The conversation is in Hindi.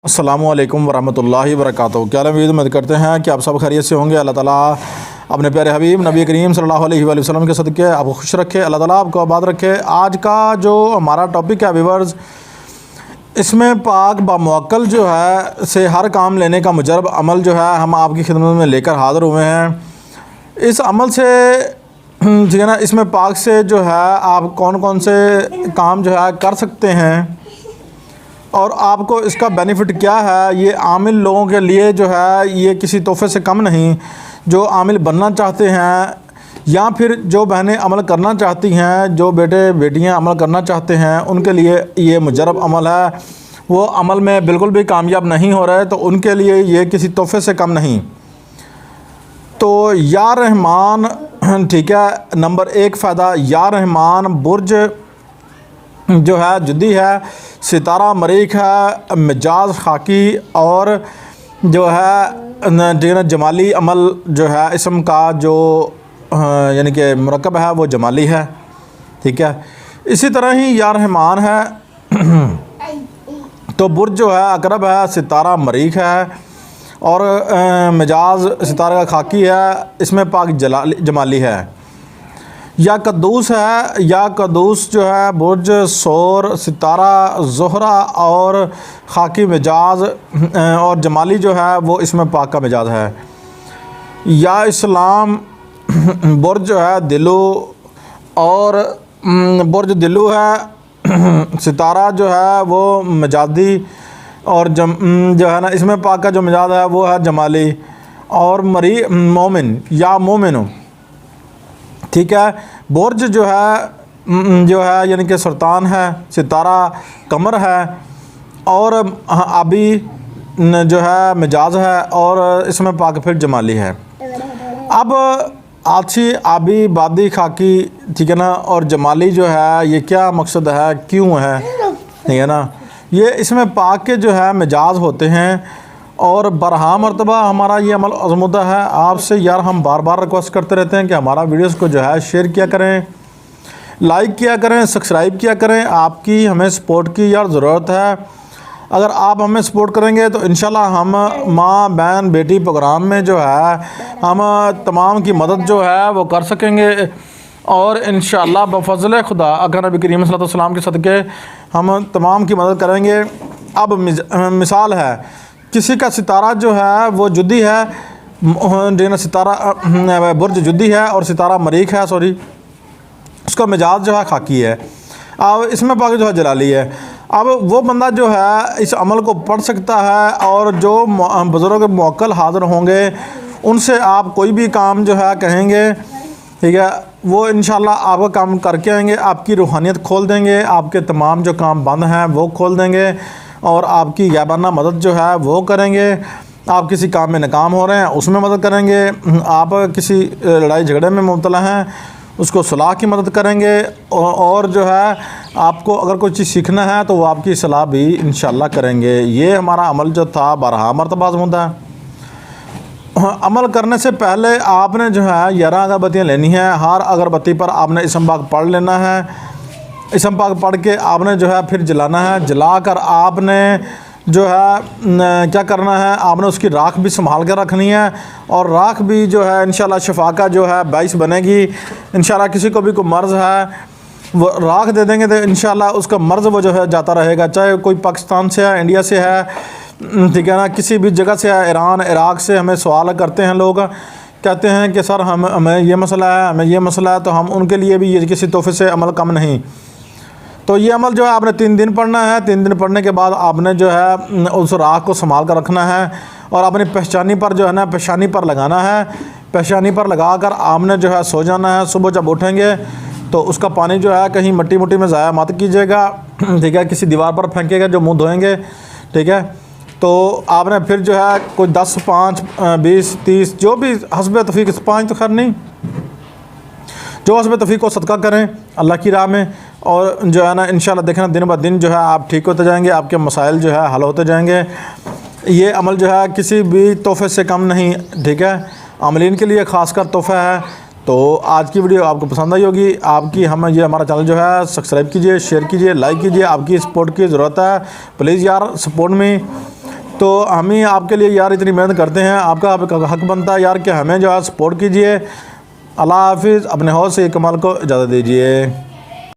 अस्सलामुअलैकुम वरहमतुल्लाहि वबरकातुहू। क्या उम्मीद करते हैं कि आप सब खैरियत से होंगे। अल्लाह ताला अपने प्यारे हबीब नबी करीम सल्लल्लाहु अलैहि वसल्लम के सदक़े आपको खुश रखे, अल्लाह ताला आपको आबाद रखे। आज का जो हमारा टॉपिक है व्यूअर्स, इसमें पाक बामुअक्कल जो है से हर काम लेने का मुजरब अमल जो है हम आपकी खिदमत में लेकर हाज़िर हुए हैं। इस अमल से ठीक है ना, इसमें पाक से जो है आप कौन कौन से काम जो है कर सकते हैं और आपको इसका बेनिफिट क्या है, ये आमिल लोगों के लिए जो है ये किसी तोहफे से कम नहीं। जो आमिल बनना चाहते हैं या फिर जो बहनें अमल करना चाहती हैं, जो बेटे बेटियां अमल करना चाहते हैं, उनके लिए ये मुजरब अमल है। वो अमल में बिल्कुल भी कामयाब नहीं हो रहे तो उनके लिए ये किसी तोहफे से कम नहीं। तो या रहमान, ठीक है, नंबर 1 फ़ायदा या रहमान बुर्ज जो है जुदी है, सितारा मरीख है, मिजाज खाकी और जो है जमाली अमल जो है इसम का जो यानी कि मुरक्कब है वो जमाली है। ठीक है, इसी तरह ही या रहमान है तो बुर्ज जो है अकरब है, सितारा मरीख है और मिजाज सितारा का खाकी है, इसमें पाक जमाली है। या कद्दूस है, या कद्दूस जो है बुर्ज सोर, सितारा ज़ोहरा और खाकी मिजाज और जमाली जो है वो इसमें पाक का मिजाज है। या इस्लाम बुर्ज जो है दिलू और बुर्ज दिलू है, सितारा जो है वो मिजादी और जो है ना इसमें पाक का जो मिजाज है वो है जमाली। और मरी मोमिन या मोमिन, ठीक है, बुर्ज जो है यानी कि सुल्तान है, सितारा कमर है और आबी जो है मिजाज है और इसमें पाक फिर जमाली है। अब आछी आबी बादी खाकी, ठीक है ना, और जमाली जो है ये क्या मकसद है, क्यों है, ठीक है ना, ये इसमें पाक के जो है मिजाज होते हैं। और बरहा मरतबा हमारा ये अमल आज़मुदा है। आपसे यार हम बार बार रिक्वेस्ट करते रहते हैं कि हमारा वीडियोस को जो है शेयर किया करें, लाइक किया करें, सब्सक्राइब किया करें। आपकी हमें सपोर्ट की यार ज़रूरत है। अगर आप हमें सपोर्ट करेंगे तो इंशाल्लाह हम माँ बहन बेटी प्रोग्राम में जो है हम तमाम की मदद जो है वो कर सकेंगे और इंशाल्लाह बफज़ल खुदा अगर नबी करीम सल्लल्लाहु अलैहि वसल्लम के सदक़े हम तमाम की मदद करेंगे। अब मिसाल है, किसी का सितारा जो है वो जुदी है, जो सितारा बुर्ज जुदी है और सितारा मरीख है, सॉरी, उसका मिजाज जो है खाकी है। अब इसमें पाक जो है जलाली है। अब वो बंदा जो है इस अमल को पढ़ सकता है और जो बुज़ुर्ग मुअक्कल हाज़िर होंगे उनसे आप कोई भी काम जो है कहेंगे, ठीक है, वो इंशाल्लाह आपका काम करके आएंगे, आपकी रूहानियत खोल देंगे, आपके तमाम जो काम बंद हैं वो खोल देंगे और आपकी गायबाना मदद जो है वो करेंगे। आप किसी काम में नाकाम हो रहे हैं उसमें मदद करेंगे, आप किसी लड़ाई झगड़े में मुब्तला हैं उसको सलाह की मदद करेंगे और जो है आपको अगर कोई चीज़ सीखना है तो वो आपकी सलाह भी इंशाल्लाह करेंगे। ये हमारा अमल जो था बरहा मरतबा आज़मुदा है। अमल करने से पहले आपने जो है 11 अगरबत्तियाँ लेनी है। हर अगरबत्ती पर आपने इसम पाक पढ़ लेना है। इसम पाक पढ़ के आपने जो है फिर जलाना है। जलाकर आपने जो है क्या करना है, आपने उसकी राख भी संभाल कर रखनी है और राख भी जो है इंशाल्लाह शफा का जो है बाइस बनेगी। इंशाल्लाह किसी को भी कोई मर्ज़ है वो राख दे देंगे तो इंशाल्लाह उसका मर्ज़ वो जो है जाता रहेगा, चाहे कोई पाकिस्तान से है, इंडिया से है, ठीक है ना, किसी भी जगह से है, ईरान इराक़ से। हमें सवाल करते हैं लोग, कहते हैं कि सर हमें ये मसला है, हमें ये मसला है, तो हम उनके लिए भी ये किसी तोहफे से अमल कम नहीं। तो ये अमल जो है आपने 3 दिन पढ़ना है। 3 दिन पढ़ने के बाद आपने जो है उस राख को संभाल कर रखना है और अपनी पेशानी पर जो है ना पेशानी पर लगाना है। पेशानी पर लगा कर आपने जो है सो जाना है। सुबह जब उठेंगे तो उसका पानी जो है कहीं मिट्टी मुट्टी में ज़ाया मत कीजिएगा, ठीक है, किसी दीवार पर फेंकेगा जो मुँह धोएँगे, ठीक है। तो आपने फिर जो है कोई 10, 5, 20, 30 जो भी हस्बे तौफीक, 5 तो खैर नहीं, जो हस्बे तौफीक को सदका करें अल्लाह की राह में और जो है ना इंशाल्लाह देखना दिन ब दिन जो है आप ठीक होते जाएंगे, आपके मसाइल जो है हल होते जाएंगे। ये अमल जो है किसी भी तोहफे से कम नहीं, ठीक है, आमलीन के लिए ख़ासकर तोहफ़ा है। तो आज की वीडियो आपको पसंद आई होगी। आपकी हमारा चैनल जो है सब्सक्राइब कीजिए, शेयर कीजिए, लाइक कीजिए। आपकी सपोर्ट की ज़रूरत है, प्लीज़ यार सपोर्ट में। तो हम ही आपके लिए यार इतनी मेहनत करते हैं, आपका हक बनता है यार कि हमें जो है सपोर्ट कीजिए। अल्लाह हाफिज़, अपने हौस से कमाल को इजाज़त दीजिए।